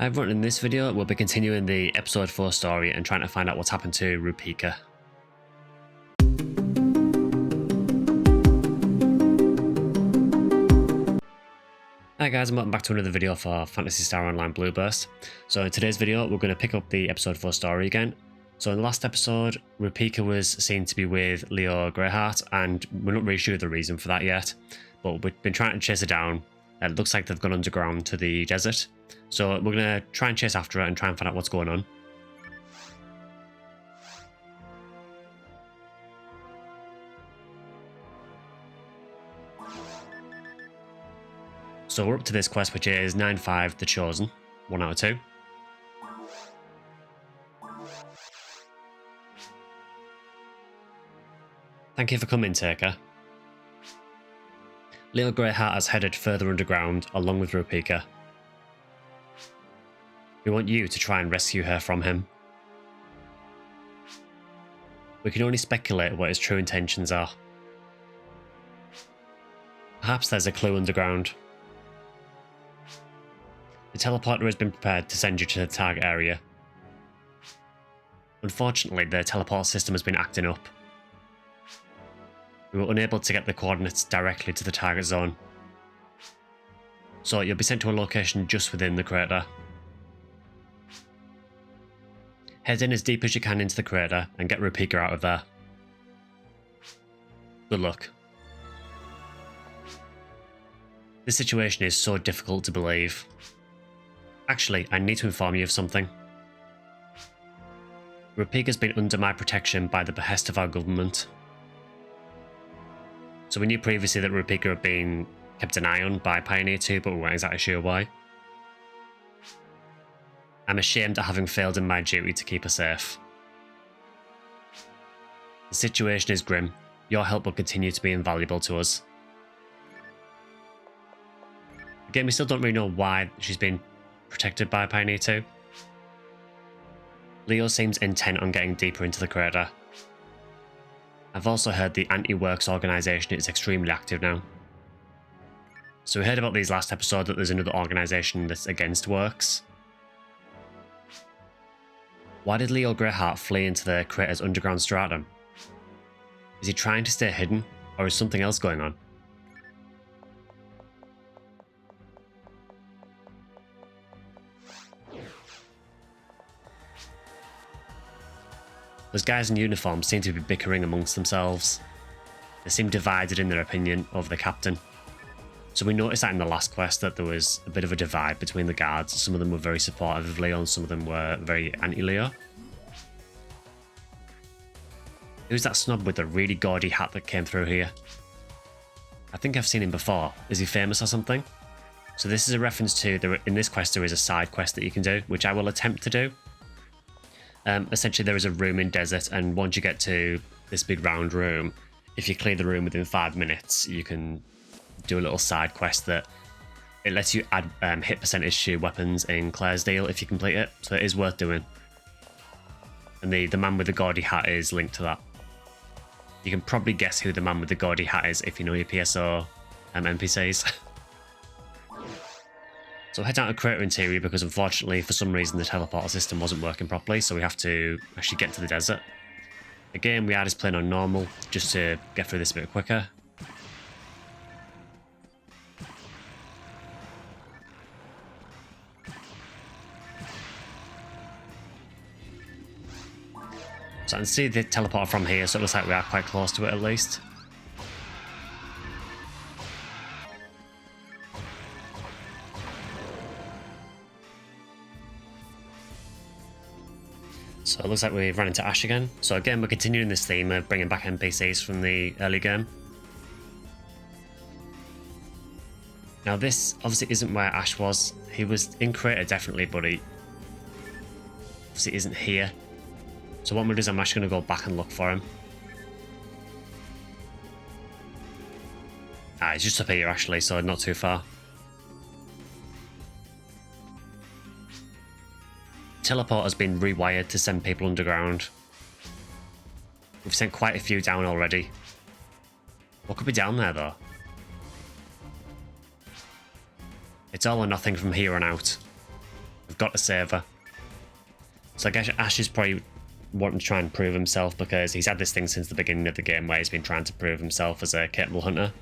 Hi everyone, in this video we'll be continuing the episode 4 story and trying to find out what's happened to Rupika. Hi guys, and welcome back to another video for Phantasy Star Online Blueburst. So in today's video we're going to pick up the episode 4 story again. So in the last episode, Rupika was seen to be with Leo Greyheart, and we're not really sure the reason for that yet, but we've been trying to chase her down. It looks like they've gone underground to the desert. So we're going to try and chase after her and try and find out what's going on. So we're up to this quest, which is 9-5 The Chosen, 1 out of 2. Thank you for coming, Taker. Leo Greyheart has headed further underground along with Rupika. We want you to try and rescue her from him. We can only speculate what his true intentions are. Perhaps there's a clue underground. The teleporter has been prepared to send you to the target area. Unfortunately, the teleport system has been acting up. We were unable to get the coordinates directly to the target zone. So you'll be sent to a location just within the crater. Head in as deep as you can into the crater and get Rupika out of there. Good luck. This situation is so difficult to believe. Actually, I need to inform you of something. Rupika's been under my protection by the behest of our government. So we knew previously that Rupika had been kept an eye on by Pioneer 2, but we weren't exactly sure why. I'm ashamed at having failed in my duty to keep her safe. The situation is grim. Your help will continue to be invaluable to us. Again, we still don't really know why she's been protected by Pioneer 2. Leo seems intent on getting deeper into the crater. I've also heard the Anti-Works organisation is extremely active now. So we heard about these last episode that there's another organisation that's against Works. Why did Leo Greyheart flee into the crater's underground stratum? Is he trying to stay hidden, or is something else going on? Those guys in uniform seem to be bickering amongst themselves. They seem divided in their opinion of the captain. So we noticed that in the last quest that there was a bit of a divide between the guards. Some of them were very supportive of Leo and some of them were very anti-Leo. Who's that snob with the really gaudy hat that came through here? I think I've seen him before. Is he famous or something? So this is a reference to, in this quest there is a side quest that you can do, which I will attempt to do. Essentially there is a room in desert, and once you get to this big round room, if you clear the room within 5 minutes, you can do a little side quest that it lets you add hit percentage to weapons in Claire's deal if you complete it, so it is worth doing. And the man with the gaudy hat is linked to that. You can probably guess who the man with the gaudy hat is if you know your PSO NPCs. So head down to Crater Interior because unfortunately for some reason the teleporter system wasn't working properly, so we have to actually get to the desert. Again, we are just playing on normal just to get through this a bit quicker. So I can see the teleporter from here, so it looks like we are quite close to it at least. So it looks like we've run into Ash again. So again, we're continuing this theme of bringing back NPCs from the early game. Now this obviously isn't where Ash was. He was in Crater definitely, but he obviously isn't here. So what I'm going to do is I'm actually going to go back and look for him. Ah, he's just up here actually, so not too far. Teleport has been rewired to send people underground. We've sent quite a few down already. What could be down there though? It's all or nothing from here on out. We've got to save her. So I guess Ash is probably wanting to try and prove himself because he's had this thing since the beginning of the game where he's been trying to prove himself as a capable hunter.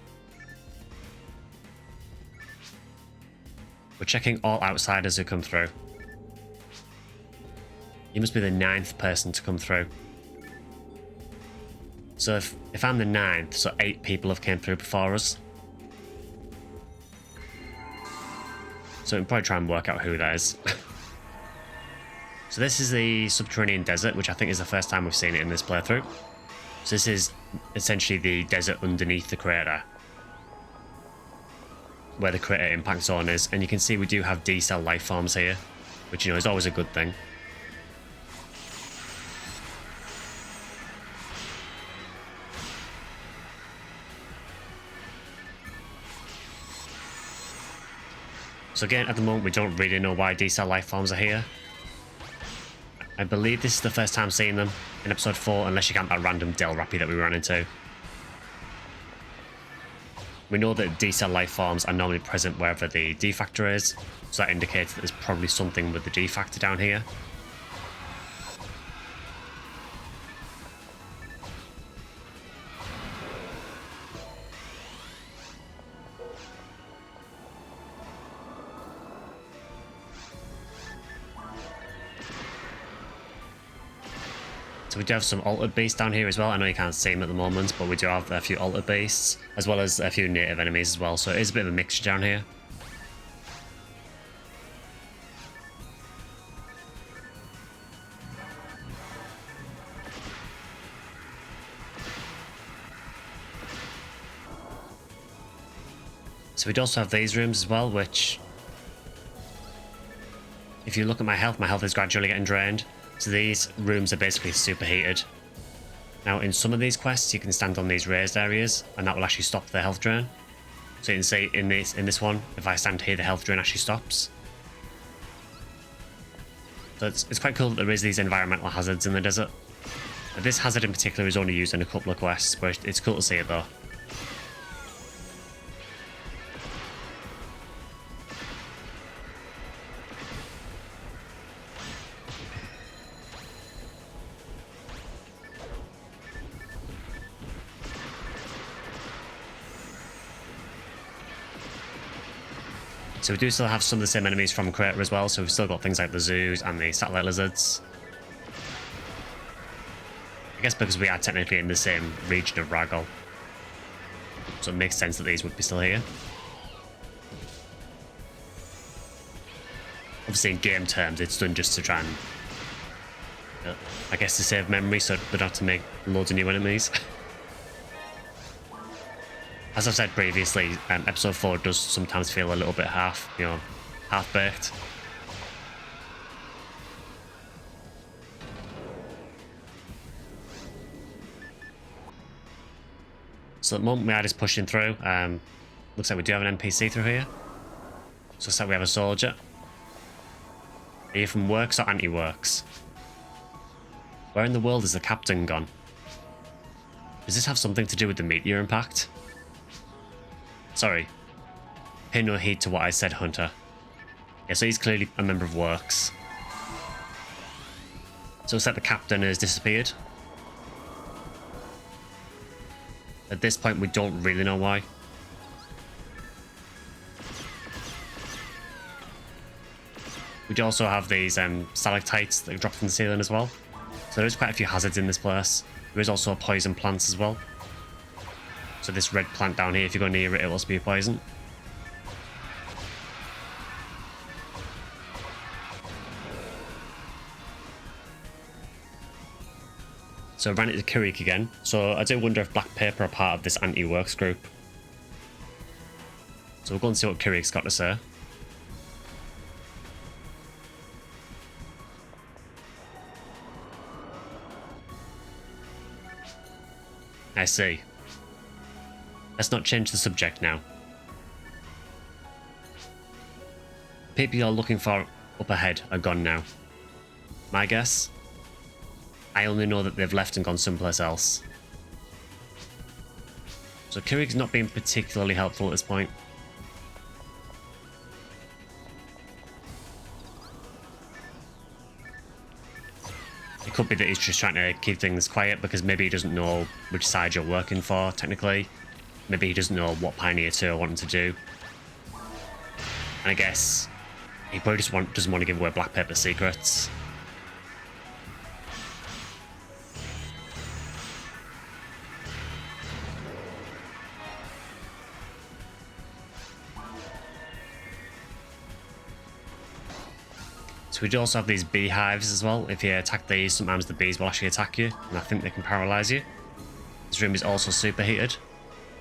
We're checking all outsiders who come through. You must be the 9th person to come through. So if I'm the 9th, so 8 people have came through before us. So we can probably try and work out who that is. So this is the Subterranean desert, which I think is the first time we've seen it in this playthrough. So this is essentially the desert underneath the crater, where the crater impact zone is. And you can see we do have D-cell life forms here, which, you know, is always a good thing. So again, at the moment, we don't really know why D-cell life forms are here. I believe this is the first time seeing them in episode 4, unless you count that random Del Rappy that we ran into. We know that D-cell life forms are normally present wherever the D factor is, so that indicates that there's probably something with the D factor down here. So we do have some altered beasts down here as well. I know you can't see them at the moment, but we do have a few altered beasts, as well as a few native enemies as well. So it is a bit of a mixture down here. So we'd also have these rooms as well, which, if you look at my health is gradually getting drained. So these rooms are basically superheated. Now in some of these quests you can stand on these raised areas and that will actually stop the health drain. So you can see in this one, if I stand here the health drain actually stops. So it's quite cool that there is these environmental hazards in the desert. Now, this hazard in particular is only used in a couple of quests, but it's cool to see it though. So we do still have some of the same enemies from Crater as well, so we've still got things like the zoos and the satellite lizards. I guess because we are technically in the same region of Ragol, so it makes sense that these would be still here. Obviously in game terms it's done just to try and, I guess, to save memory so they don't have to make loads of new enemies. As I've said previously, episode 4 does sometimes feel a little bit half-baked. So at the moment we are just pushing through. Looks like we do have an NPC through here. So looks like we have a soldier. Are you from Works or Anti-Works? Where in the world is the captain gone? Does this have something to do with the meteor impact? Sorry. Pay no heed to what I said, Hunter. Yeah, so he's clearly a member of Works. So it's like the captain has disappeared. At this point, we don't really know why. We do also have these stalactites that drop from the ceiling as well. So there's quite a few hazards in this place. There is also poison plants as well. So this red plant down here, if you go near it, it will spew poison. So I ran into Kirik again. So I do wonder if Black Paper are part of this anti-works group. So we'll go and see what Kirik's got to say. I see. Let's not change the subject now. People you're looking for up ahead are gone now. My guess? I only know that they've left and gone someplace else. So Kirik's not being particularly helpful at this point. could be that he's just trying to keep things quiet because maybe he doesn't know which side you're working for, technically. Maybe he doesn't know what Pioneer 2 are wanting to do. And I guess he probably just doesn't want to give away black paper secrets. So we do also have these beehives as well. If you attack these, sometimes the bees will actually attack you, and I think they can paralyze you. This room is also superheated.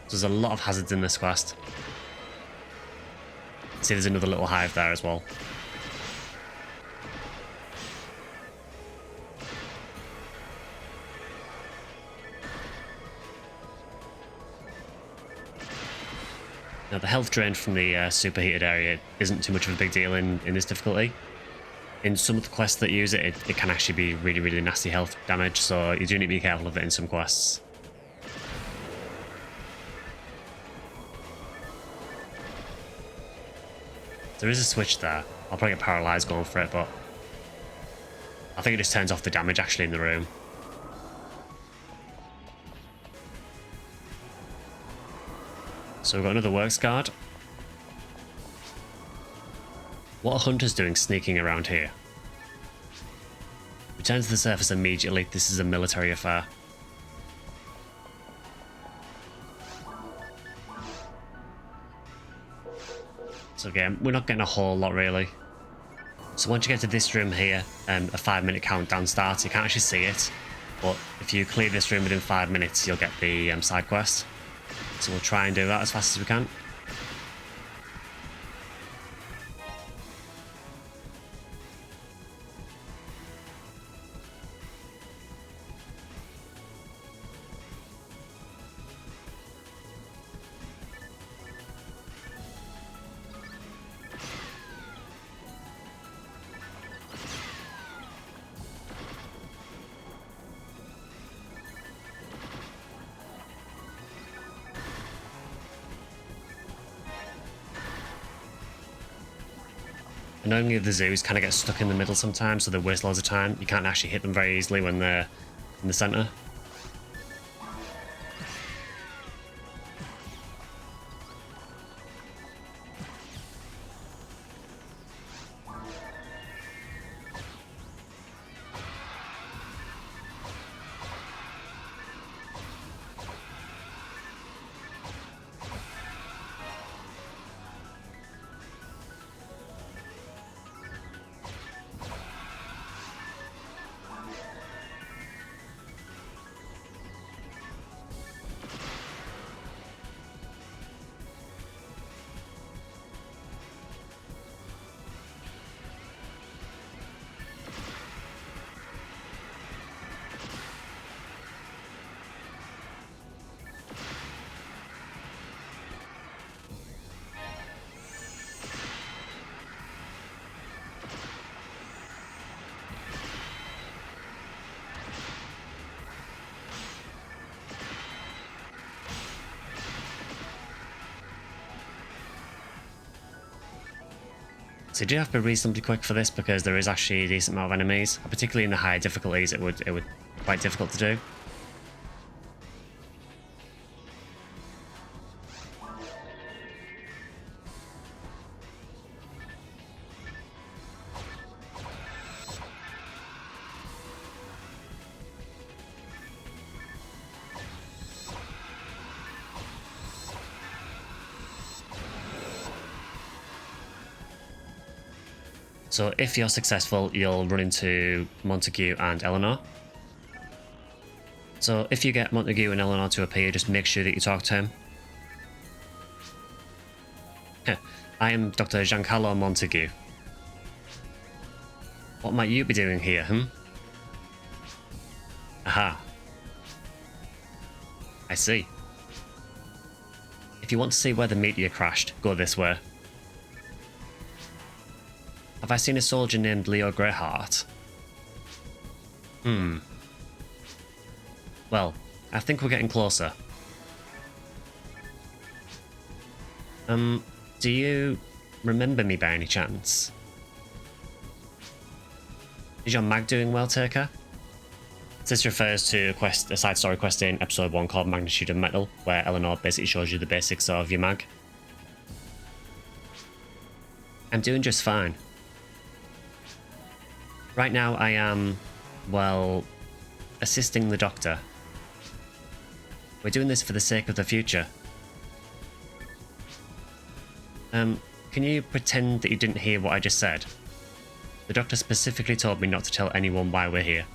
So there's a lot of hazards in this quest. See, there's another little hive there as well. Now, the health drain from the superheated area isn't too much of a big deal in this difficulty. In some of the quests that use it, it can actually be really, really nasty health damage, so you do need to be careful of it in some quests. There is a switch there. I'll probably get paralysed going for it, but I think it just turns off the damage actually in the room. So we've got another works guard. What are hunters doing sneaking around here? Return to the surface immediately. This is a military affair. So again, we're not getting a whole lot really. So once you get to this room here, a 5-minute countdown starts. You can't actually see it, but if you clear this room within 5 minutes, you'll get the side quest. So we'll try and do that as fast as we can. Annoyingly, the zoos kind of get stuck in the middle sometimes, so they waste loads of time. You can't actually hit them very easily when they're in the centre. So you do have to be reasonably quick for this because there is actually a decent amount of enemies. Particularly in the higher difficulties, it would be quite difficult to do. So if you're successful, you'll run into Montague and Eleanor. So if you get Montague and Eleanor to appear, just make sure that you talk to him. I am Dr. Giancarlo Montague. What might you be doing here, Aha. I see. If you want to see where the meteor crashed, go this way. Have I seen a soldier named Leo Greyheart? Well, I think we're getting closer. Do you remember me by any chance? Is your mag doing well, Taker? This refers to a side story quest in episode 1 called Magnitude of Metal, where Eleanor basically shows you the basics of your mag. I'm doing just fine. Right now I am, well, assisting the doctor. We're doing this for the sake of the future. Can you pretend that you didn't hear what I just said? The doctor specifically told me not to tell anyone why we're here.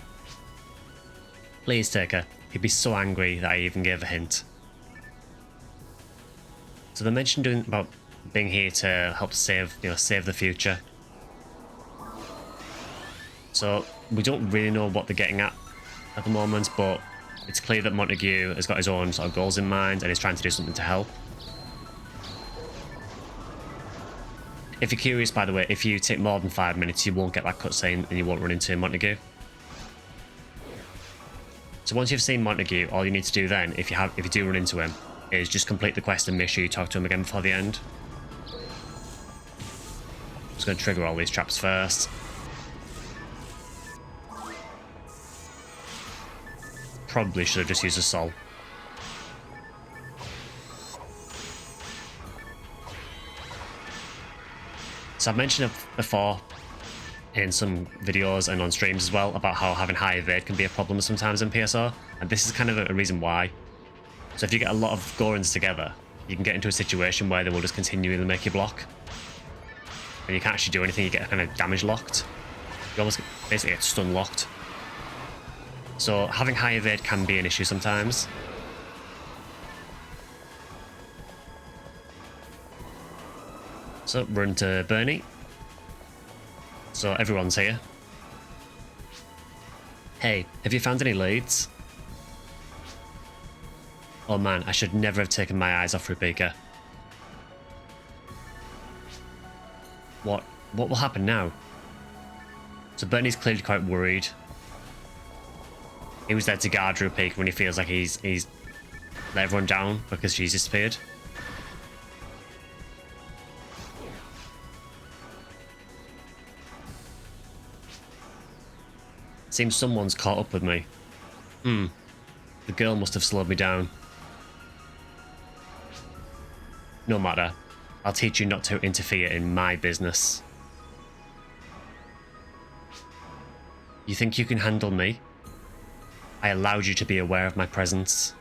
Please take her. He'd be so angry that I even gave a hint. So they mentioned about being here to help save the future. So we don't really know what they're getting at the moment, but it's clear that Montague has got his own sort of goals in mind and is trying to do something to help. If you're curious, by the way, if you take more than 5 minutes, you won't get that cutscene and you won't run into Montague. So once you've seen Montague, all you need to do then, if you do run into him, is just complete the quest and make sure you talk to him again before the end. I'm just going to trigger all these traps first. Probably should have just used a soul. So I've mentioned it before in some videos and on streams as well about how having high evade can be a problem sometimes in PSO, and this is kind of a reason why. So if you get a lot of Gorons together, you can get into a situation where they will just continually make you block. And you can't actually do anything, you get kind of damage locked. You almost basically get stun locked. So having high evade can be an issue sometimes. So run to Bernie. So everyone's here. Hey, have you found any leads? Oh man, I should never have taken my eyes off Rupika. What will happen now? So Bernie's clearly quite worried. He was there to guard Rupika when he feels like he's let everyone down because she's disappeared. Seems someone's caught up with me. The girl must have slowed me down. No matter. I'll teach you not to interfere in my business. You think you can handle me? I allowed you to be aware of my presence.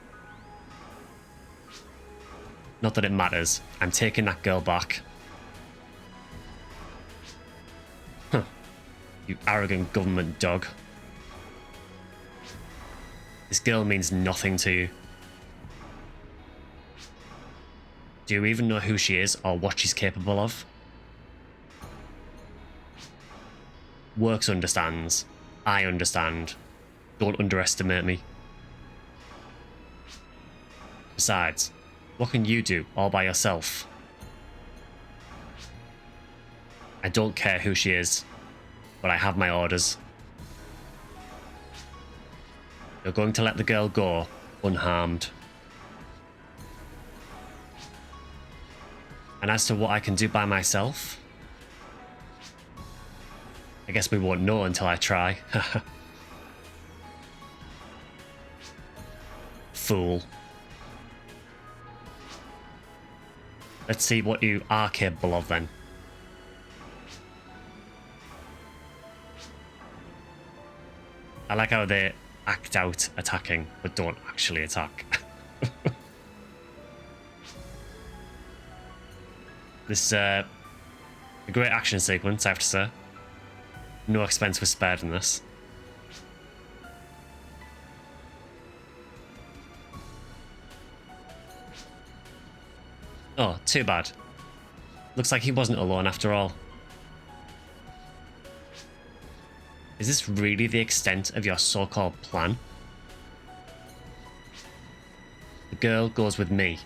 Not that it matters. I'm taking that girl back. Huh. You arrogant government dog. This girl means nothing to you. Do you even know who she is or what she's capable of? Works understands. I understand. Don't underestimate me. Besides, what can you do all by yourself? I don't care who she is, but I have my orders. You're going to let the girl go unharmed. And as to what I can do by myself, I guess we won't know until I try. Fool. Let's see what you are capable of then. I like how they act out attacking, but don't actually attack. This is a great action sequence, I have to say. No expense was spared in this. Oh, too bad. Looks like he wasn't alone after all. Is this really the extent of your so-called plan? The girl goes with me.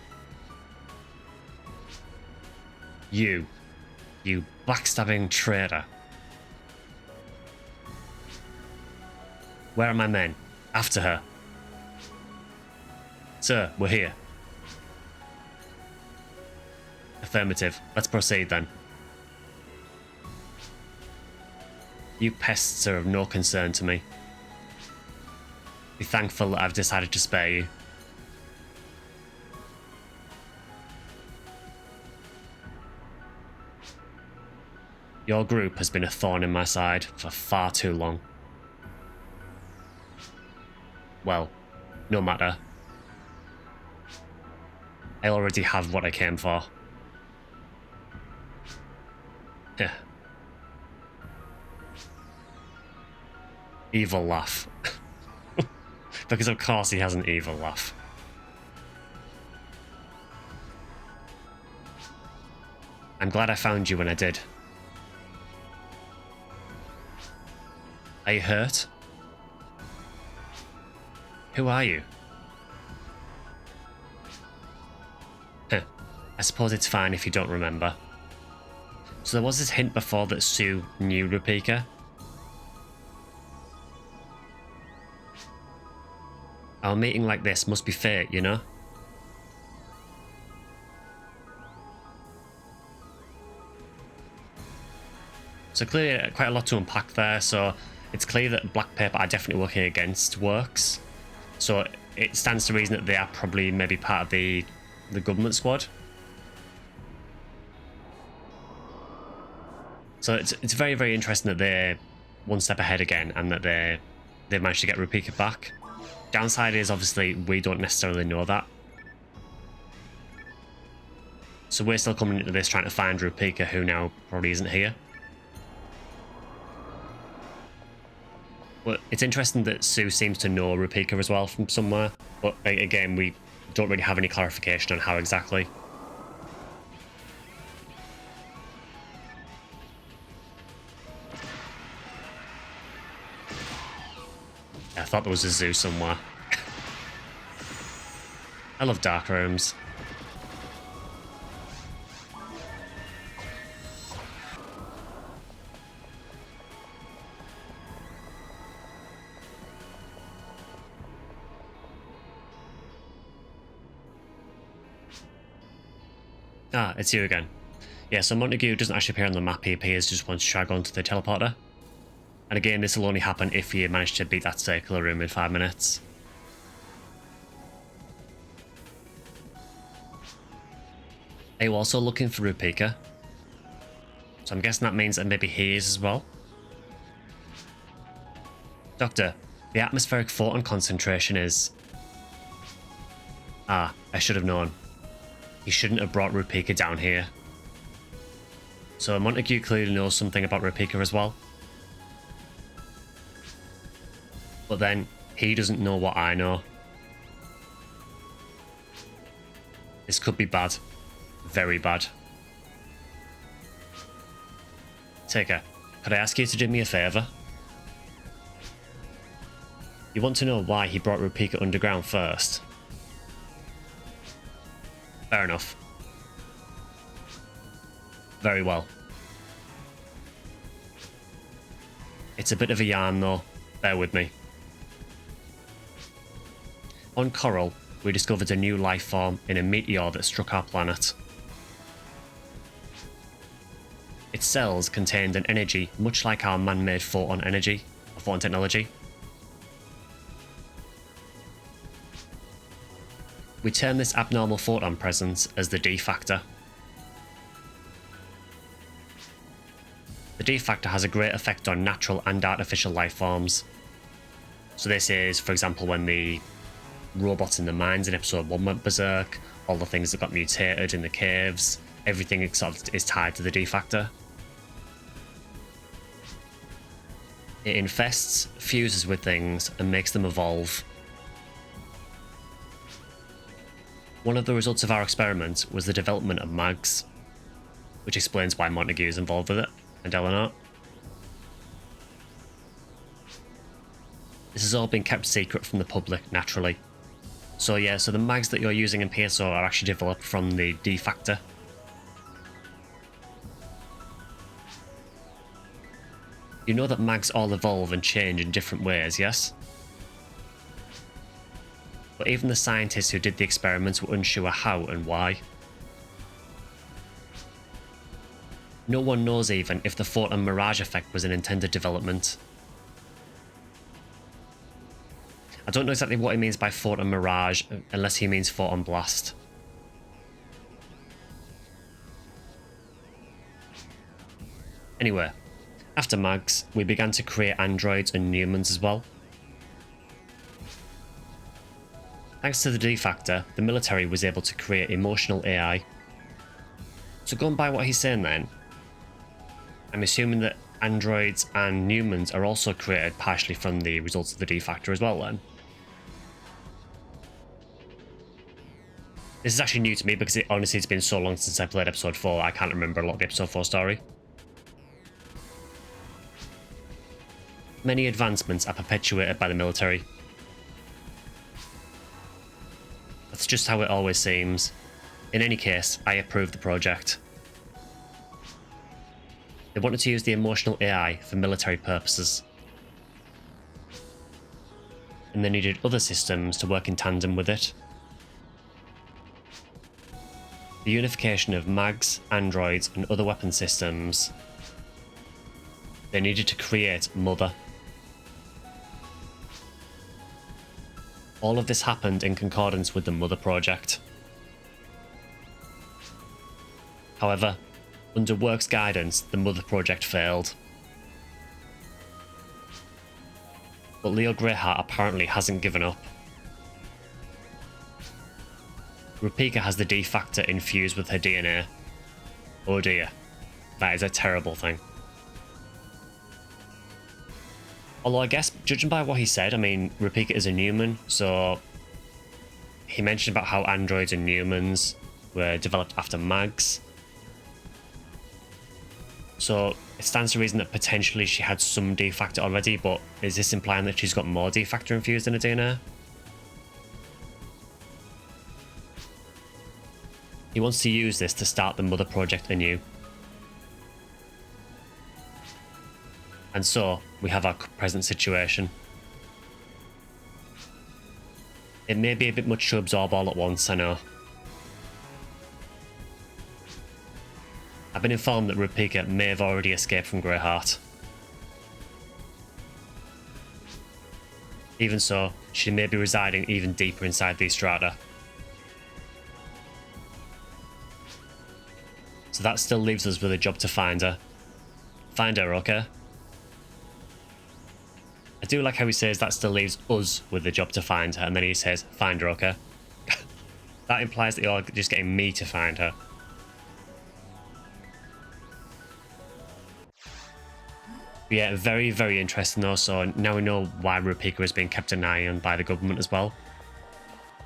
You backstabbing traitor. Where are my men? After her. Sir, we're here. Affirmative. Let's proceed then. You pests are of no concern to me. Be thankful that I've decided to spare you. Your group has been a thorn in my side for far too long. Well, no matter. I already have what I came for. Yeah. Evil laugh. Because of course he has an evil laugh. I'm glad I found you when I did. Are you hurt? Who are you? I suppose it's fine if you don't remember. So there was this hint before that Sue knew Rupika. Our meeting like this must be fate, you know? So clearly quite a lot to unpack there, so it's clear that black paper are definitely working against works. So it stands to reason that they are probably maybe part of the government squad. So it's very, very interesting that they're one step ahead again and that they've managed to get Rupika back. Downside is obviously we don't necessarily know that. So we're still coming into this trying to find Rupika, who now probably isn't here. But it's interesting that Sue seems to know Rupika as well from somewhere. But again, we don't really have any clarification on how exactly. I thought there was a zoo somewhere. I love dark rooms. Ah, it's you again. Yeah, so Montague doesn't actually appear on the map. He appears just once you try going to the teleporter. And again, this will only happen if you manage to beat that circular room in 5 minutes. Are you also looking for Rupika? So I'm guessing that means that maybe he is as well. Doctor, the atmospheric photon concentration is... Ah, I should have known. He shouldn't have brought Rupika down here. So Montague clearly knows something about Rupika as well. But then, he doesn't know what I know. This could be bad. Very bad. Taker, could I ask you to do me a favour? You want to know why he brought Rupika underground first? Fair enough. Very well. It's a bit of a yarn though. Bear with me. On Coral, we discovered a new life form in a meteor that struck our planet. Its cells contained an energy much like our man-made photon energy, or photon technology. We term this abnormal photon presence as the D factor. The D factor has a great effect on natural and artificial life forms. So this is, for example, when the robots in the mines in episode 1 went berserk, all the things that got mutated in the caves, everything sort of is tied to the D factor. It infests, fuses with things, and makes them evolve. One of the results of our experiment was the development of mags, which explains why Montague is involved with it, and Eleanor. This has all been kept secret from the public, naturally. So yeah, so the mags that you're using in PSO are actually developed from the D factor. You know that mags all evolve and change in different ways, yes? But even the scientists who did the experiments were unsure how and why. No one knows even if the photon mirage effect was an intended development. I don't know exactly what he means by Photon Mirage, unless he means Photon Blast. Anyway, after Mags, we began to create androids and humans as well. Thanks to the D-Factor, the military was able to create emotional AI. So going by what he's saying then, I'm assuming that androids and humans are also created partially from the results of the D-Factor as well then. This is actually new to me because honestly it's been so long since I played episode 4, I can't remember a lot of the episode 4 story. Many advancements are perpetuated by the military. That's just how it always seems. In any case, I approve the project. They wanted to use the emotional AI for military purposes. And they needed other systems to work in tandem with it. The unification of mags, androids, and other weapon systems. They needed to create Mother. All of this happened in concordance with the Mother project. However, under Work's guidance, the Mother project failed. But Leo Greyheart apparently hasn't given up. Rupika has the D-Factor infused with her DNA. Oh dear, that is a terrible thing. Although I guess, judging by what he said, I mean, Rupika is a human, so he mentioned about how androids and humans were developed after mags. So it stands to reason that potentially she had some D-Factor already, but is this implying that she's got more D-Factor infused in her DNA? He wants to use this to start the Mother project anew. And so, we have our present situation. It may be a bit much to absorb all at once, I know. I've been informed that Rupika may have already escaped from Greyheart. Even so, she may be residing even deeper inside these strata. So that still leaves us with a job to find her. Find her, okay? I do like how he says that still leaves us with the job to find her, and then he says, find her, okay? That implies that you're just getting me to find her. But yeah, very, very interesting though, so now we know why Rupika is being kept an eye on by the government as well.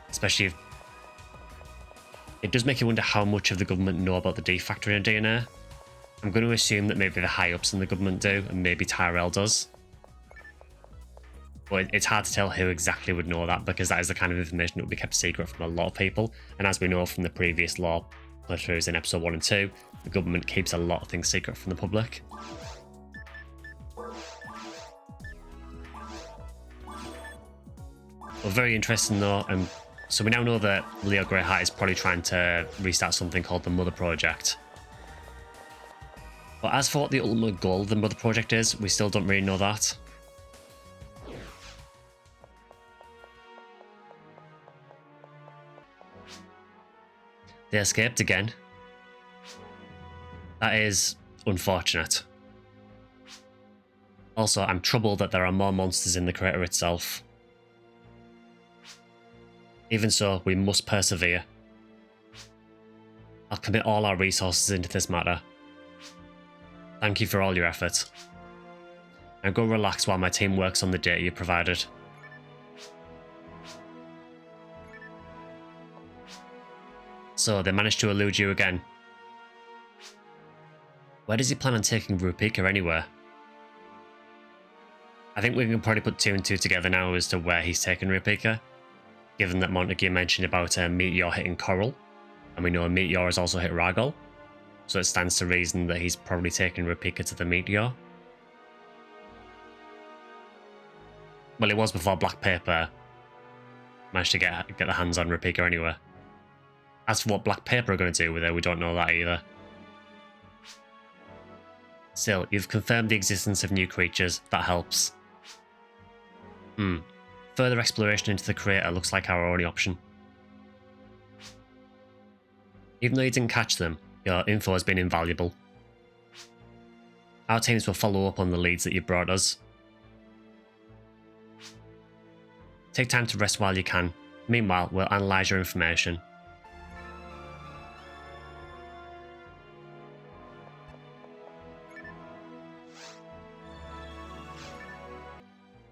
Especially if... It does make you wonder how much of the government know about the D-Factor in DNA. I'm going to assume that maybe the high-ups in the government do, and maybe Tyrell does. But it's hard to tell who exactly would know that, because that is the kind of information that would be kept secret from a lot of people. And as we know from the previous lore playthroughs in episode 1 and 2, the government keeps a lot of things secret from the public. Well, very interesting though, and so we now know that Leo Greyheart is probably trying to restart something called the Mother Project. But as for what the ultimate goal of the Mother Project is, we still don't really know that. They escaped again. That is unfortunate. Also, I'm troubled that there are more monsters in the crater itself. Even so, we must persevere. I'll commit all our resources into this matter. Thank you for all your effort. Now go relax while my team works on the data you provided. So, they managed to elude you again. Where does he plan on taking Rupika anyway? I think we can probably put 2 and 2 together now as to where he's taken Rupika, given that Montague mentioned about a meteor hitting Coral, and we know a meteor has also hit Ragol, so it stands to reason that he's probably taken Rupika to the meteor. Well, it was before Black Paper managed to get their hands on Rupika anyway. As for what Black Paper are going to do with her, we don't know that either. Still, you've confirmed the existence of new creatures. That helps. further exploration into the crater looks like our only option. Even though you didn't catch them, your info has been invaluable. Our teams will follow up on the leads that you brought us. Take time to rest while you can. Meanwhile, we'll analyse your information.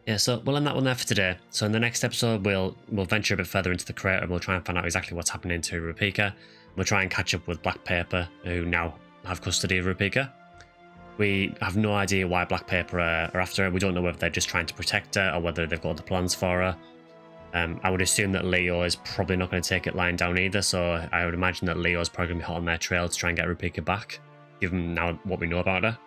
Yeah, so we'll end that one there for today. So in the next episode, we'll venture a bit further into the crater and we'll try and find out exactly what's happening to Rupika. We'll try and catch up with Black Paper, who now have custody of Rupika. We have no idea why Black Paper are after her. We don't know whether they're just trying to protect her or whether they've got other plans for her. I would assume that Leo is probably not going to take it lying down either, so I would imagine that Leo is probably going to be hot on their trail to try and get Rupika back, given now what we know about her.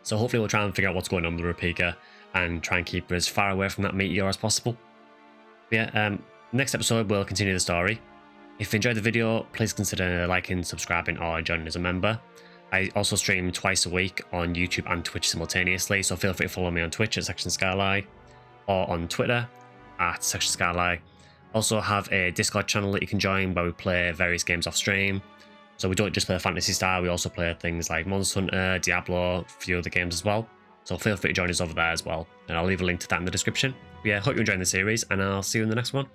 So hopefully we'll try and figure out what's going on with Rupika and try and keep her as far away from that meteor as possible. But yeah, next episode we'll continue the story. If you enjoyed the video, please consider liking, subscribing, or joining as a member. I also stream twice a week on YouTube and Twitch simultaneously, so feel free to follow me on Twitch at Section Skyline or on Twitter at Section Skyline. Also have a Discord channel that you can join where we play various games off stream. So we don't just play Phantasy Star, we also play things like Monster Hunter, Diablo, a few other games as well. So feel free to join us over there as well, and I'll leave a link to that in the description. But yeah, hope you're enjoying the series, and I'll see you in the next one.